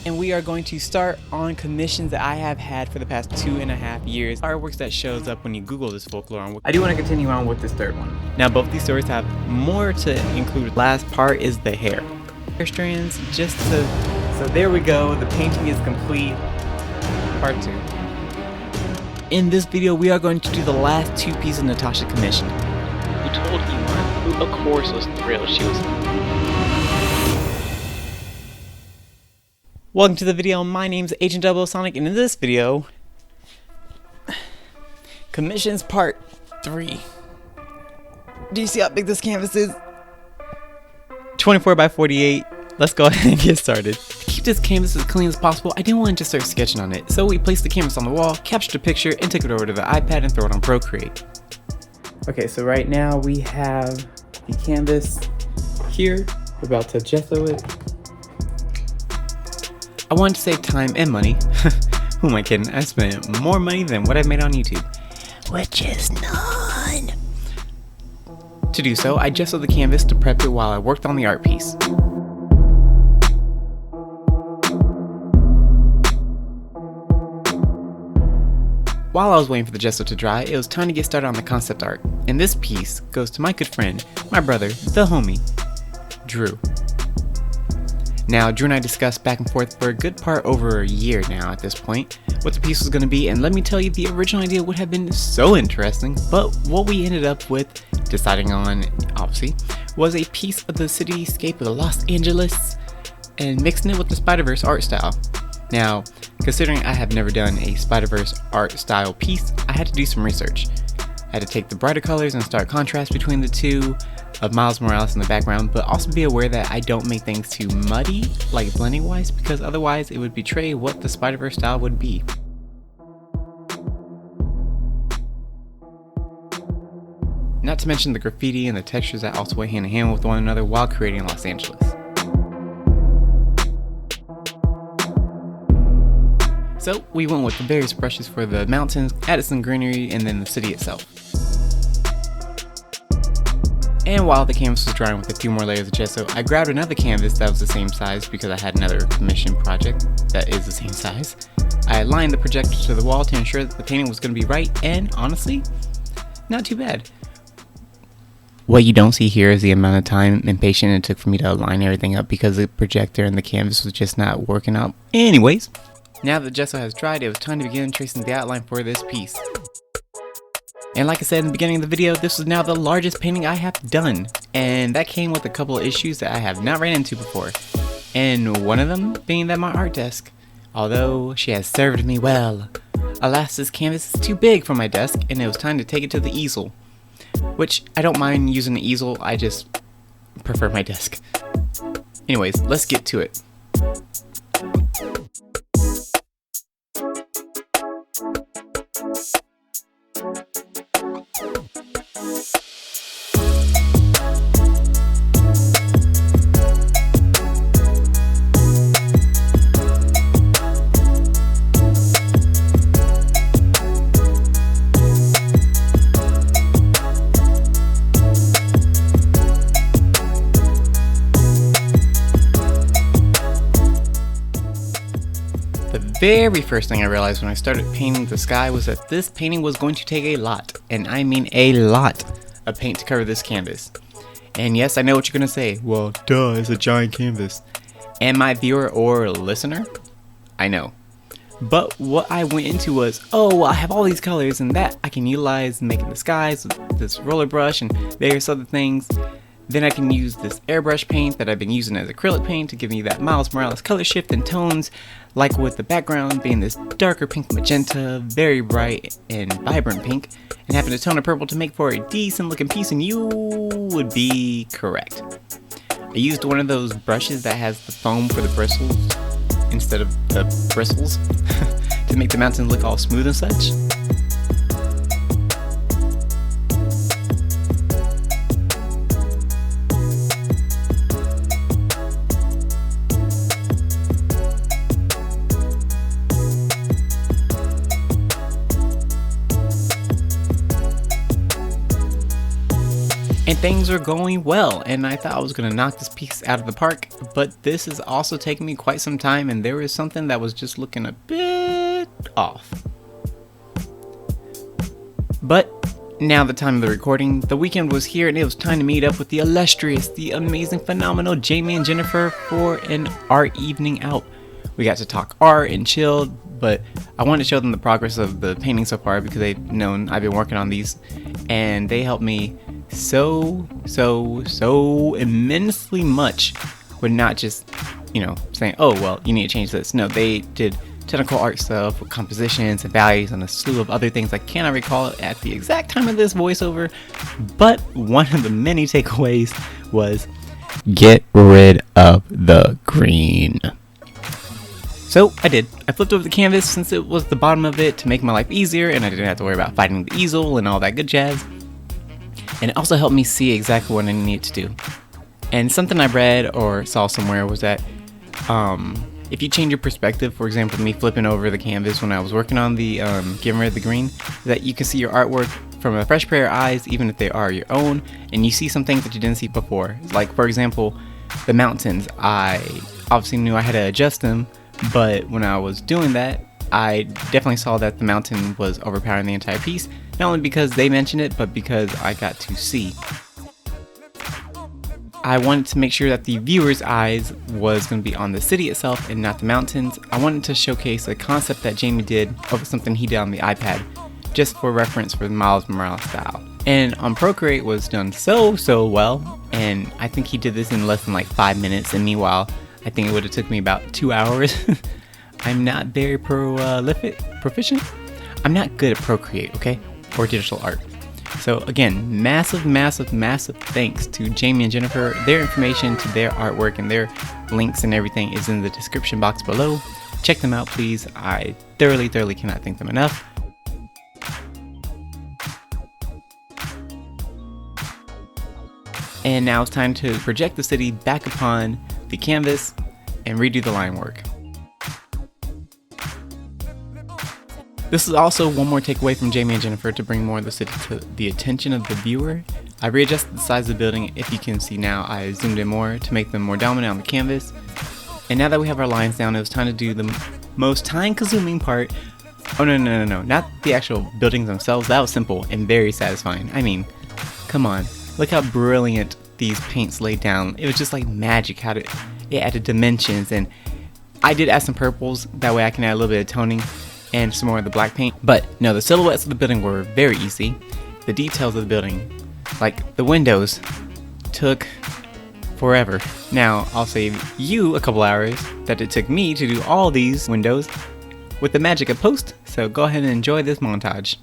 and we are going to start on commissions that I have had for the past 2.5 years. Artworks that shows up when you Google this folklore on. I do want to continue on with this third one. Now both these stories have more to include. Last part is the hair strands, just to, so there we go, the painting is complete. Part 2. In this video we are going to do the last 2 pieces Natasha commissioned. Who told Iman, who of course was thrilled. She was... Welcome to the video. My name's Agent Double Sonic, and in this video, commissions part 3. Do you see how big this canvas is? 24 by 48. Let's go ahead and get started. To keep this canvas as clean as possible, I didn't want to just start sketching on it, so we placed the canvas on the wall, captured a picture, and took it over to the iPad and throw it on Procreate. Okay, so right now we have the canvas here. We're about to gesso it. I wanted to save time and money. Who am I kidding? I spent more money than what I made on YouTube, which is none. To do so, I gessoed the canvas to prep it while I worked on the art piece. While I was waiting for the gesso to dry, it was time to get started on the concept art. And this piece goes to my good friend, my brother, the homie, Drew. Now, Drew and I discussed back and forth for a good part over a year now at this point, what the piece was going to be, and let me tell you, the original idea would have been so interesting, but what we ended up with, deciding on, obviously, was a piece of the cityscape of Los Angeles, and mixing it with the Spiderverse art style. Now, considering I have never done a Spiderverse art style piece, I had to do some research. I had to take the brighter colors and stark contrast between the two, of Miles Morales in the background, but also be aware that I don't make things too muddy, like blending wise, because otherwise it would betray what the Spider-Verse style would be. Not to mention the graffiti and the textures that also went hand in hand with one another while creating Los Angeles. So we went with the various brushes for the mountains, added some greenery, and then the city itself. And while the canvas was drying with a few more layers of gesso, I grabbed another canvas that was the same size because I had another commission project that is the same size. I aligned the projector to the wall to ensure that the painting was going to be right, and honestly, not too bad. What you don't see here is the amount of time and patience it took for me to align everything up because the projector and the canvas was just not working out. Anyways, now that the gesso has dried, it was time to begin tracing the outline for this piece. And like I said in the beginning of the video, this is now the largest painting I have done, and that came with a couple of issues that I have not ran into before, and one of them being that my art desk, although she has served me well, alas, this canvas is too big for my desk and it was time to take it to the easel, which I don't mind using the easel, I just prefer my desk. Anyways, let's get to it. The very first thing I realized when I started painting the sky was that this painting was going to take a lot, and I mean a lot, of paint to cover this canvas. And yes, I know what you're gonna say, well, duh, it's a giant canvas. And my viewer or listener, I know. But what I went into was, oh, well, I have all these colors and that I can utilize making the skies with this roller brush and various other things. Then I can use this airbrush paint that I've been using as acrylic paint to give me that Miles Morales color shift and tones, like with the background being this darker pink magenta, very bright and vibrant pink, and having a tone of purple to make for a decent looking piece, and you would be correct. I used one of those brushes that has the foam for the bristles instead of the bristles to make the mountain look all smooth and such. And and things are going well, and I thought I was going to knock this piece out of the park, but this is also taking me quite some time, and there is something that was just looking a bit off. But now the time of the recording, the weekend was here, and it was time to meet up with the illustrious, the amazing, phenomenal Jayme and Jennifer for an art evening out. We got to talk art and chill, but I wanted to show them the progress of the painting so far because they've known I've been working on these, and they helped me so immensely much with not just, saying, oh, well, you need to change this. No, they did technical art stuff with compositions and values and a slew of other things I cannot recall at the exact time of this voiceover, but one of the many takeaways was get rid of the green. So I did. I flipped over the canvas since it was the bottom of it to make my life easier, and I didn't have to worry about fighting the easel and all that good jazz. And it also helped me see exactly what I needed to do. And something I read or saw somewhere was that if you change your perspective, for example, me flipping over the canvas when I was working on the getting rid of the green, that you can see your artwork from a fresh pair of eyes, even if they are your own, and you see some things that you didn't see before. Like, for example, the mountains. I obviously knew I had to adjust them, but when I was doing that, I definitely saw that the mountain was overpowering the entire piece, not only because they mentioned it, but because I got to see. I wanted to make sure that the viewer's eyes was going to be on the city itself and not the mountains. I wanted to showcase a concept that Jayme did of something he did on the iPad, just for reference for the Miles Morales style. And on Procreate was done so well, and I think he did this in less than like 5 minutes, and meanwhile, I think it would have took me about 2 hours. I'm not very proficient. I'm not good at Procreate, okay? Or digital art. So again, massive thanks to Jayme and Jennifer. Their information to their artwork and their links and everything is in the description box below. Check them out, please. I thoroughly cannot thank them enough. And now it's time to project the city back upon the canvas and redo the line work. This is also one more takeaway from Jayme and Jennifer to bring more of the city to the attention of the viewer. I readjusted the size of the building. If you can see now, I zoomed in more to make them more dominant on the canvas. And now that we have our lines down, it was time to do the most time-consuming part. Oh no, not the actual buildings themselves. That was simple and very satisfying. I mean, come on, look how brilliant these paints laid down. It was just like magic how it added dimensions, and I did add some purples, that way I can add a little bit of toning and some more of the black paint. But no, the silhouettes of the building were very easy. The details of the building, like the windows, took forever. Now I'll save you a couple hours that it took me to do all these windows with the magic of post, so go ahead and enjoy this montage.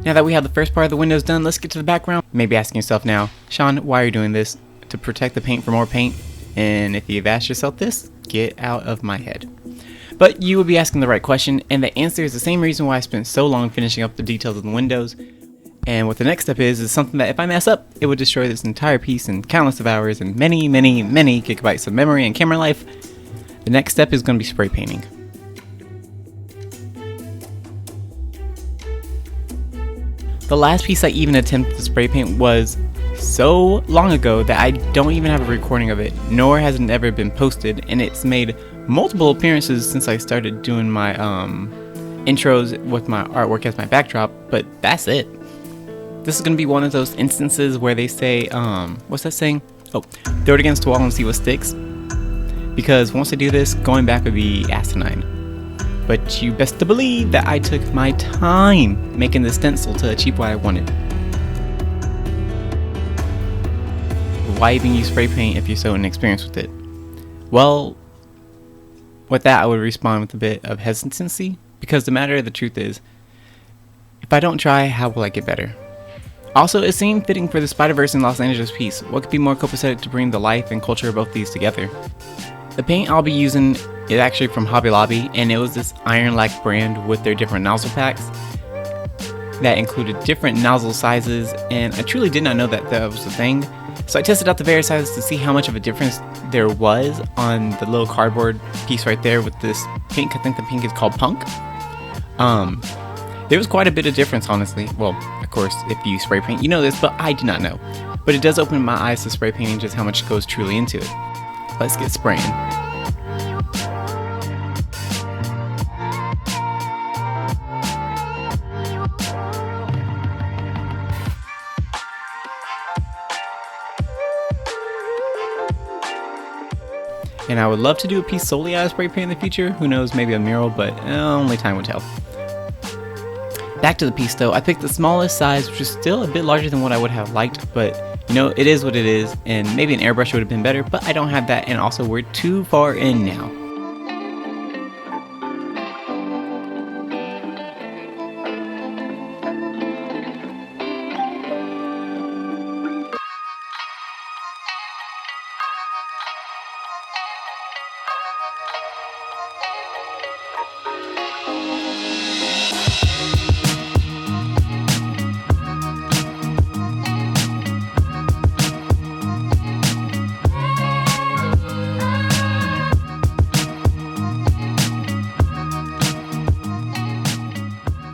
Now that we have the first part of the windows done, let's get to the background. Maybe asking yourself now, Sean, why are you doing this? To protect the paint for more paint? And if you've asked yourself this, get out of my head. But you would be asking the right question, and the answer is the same reason why I spent so long finishing up the details of the windows. And what the next step is something that if I mess up, it would destroy this entire piece in countless of hours and many gigabytes of memory and camera life. The next step is going to be spray painting. The last piece I even attempted to spray paint was so long ago that I don't even have a recording of it, nor has it ever been posted, and it's made multiple appearances since I started doing my intros with my artwork as my backdrop, but that's it. This is going to be one of those instances where they say, what's that saying? Oh, throw it against the wall and see what sticks. Because once I do this, going back would be asinine. But you best to believe that I took my time making the stencil to achieve what I wanted. Why even use spray paint if you're so inexperienced with it? Well, with that I would respond with a bit of hesitancy, because the matter of the truth is, if I don't try, how will I get better? Also, it seemed fitting for the Spiderverse in Los Angeles piece. What could be more copacetic to bring the life and culture of both these together? The paint I'll be using is actually from Hobby Lobby, and it was this Iron-like brand with their different nozzle packs that included different nozzle sizes, and I truly did not know that that was a thing. So I tested out the various sizes to see how much of a difference there was on the little cardboard piece right there with this pink. I think the pink is called Punk. There was quite a bit of difference, honestly. Well, of course, if you spray paint, you know this, but I did not know. But it does open my eyes to spray painting, just how much goes truly into it. Let's get spraying. And I would love to do a piece solely out of spray paint in the future. Who knows, maybe a mural, but only time will tell. Back to the piece though, I picked the smallest size, which is still a bit larger than what I would have liked, but you know, it is what it is, and maybe an airbrush would have been better, but I don't have that, and also we're too far in now.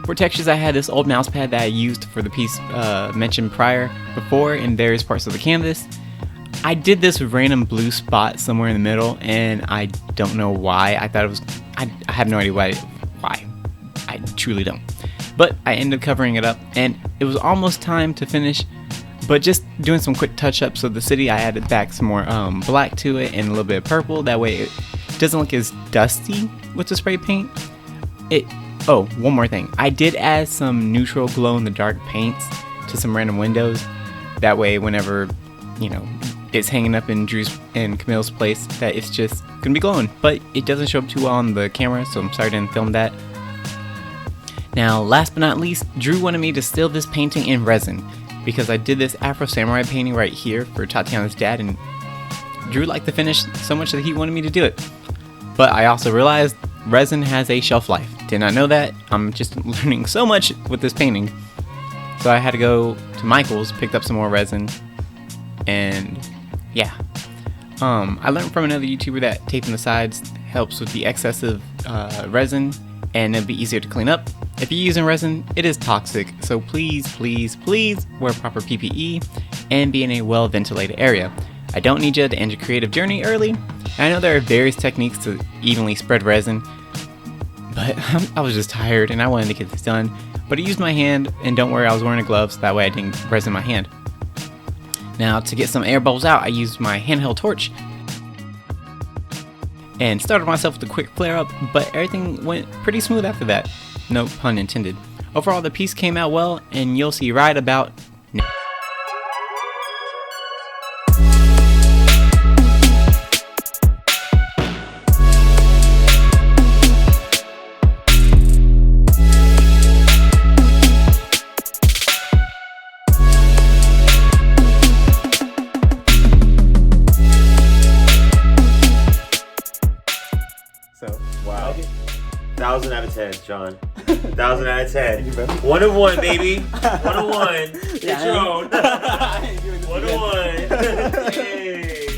For textures, I had this old mouse pad that I used for the piece mentioned before in various parts of the canvas. I did this random blue spot somewhere in the middle, and I don't know why. I thought it was, I have no idea why. I truly don't. But I ended up covering it up, and it was almost time to finish, but just doing some quick touch-ups of the city, I added back some more black to it and a little bit of purple. That way it doesn't look as dusty with the spray paint. Oh, one more thing. I did add some neutral glow-in-the-dark paints to some random windows. That way, whenever, you know, it's hanging up in Drew's and Camille's place, that it's just gonna be glowing. But it doesn't show up too well on the camera, so I'm sorry I didn't film that. Now, last but not least, Drew wanted me to still this painting in resin, because I did this Afro Samurai painting right here for Tatiana's dad, and Drew liked the finish so much that he wanted me to do it. But I also realized resin has a shelf life. Did not know that. I'm just learning so much with this painting. So I had to go to Michael's, picked up some more resin, and yeah. I learned from another YouTuber that taping the sides helps with the excessive resin, and it'll be easier to clean up. If you're using resin, it is toxic, so please, please, please wear proper PPE and be in a well-ventilated area. I don't need you to end your creative journey early. I know there are various techniques to evenly spread resin, but I was just tired and I wanted to get this done. But I used my hand, and don't worry, I was wearing gloves, that way I didn't resin my hand. Now, to get some air bubbles out, I used my handheld torch and started myself with a quick flare up, but everything went pretty smooth after that. No pun intended. Overall, the piece came out well, and you'll see right about now. Wow. 1,000 out of 10, Sean. 1,000 out of 10. 1 of 1, baby. 1 of 1. Get your own. 1 of 1. Hey.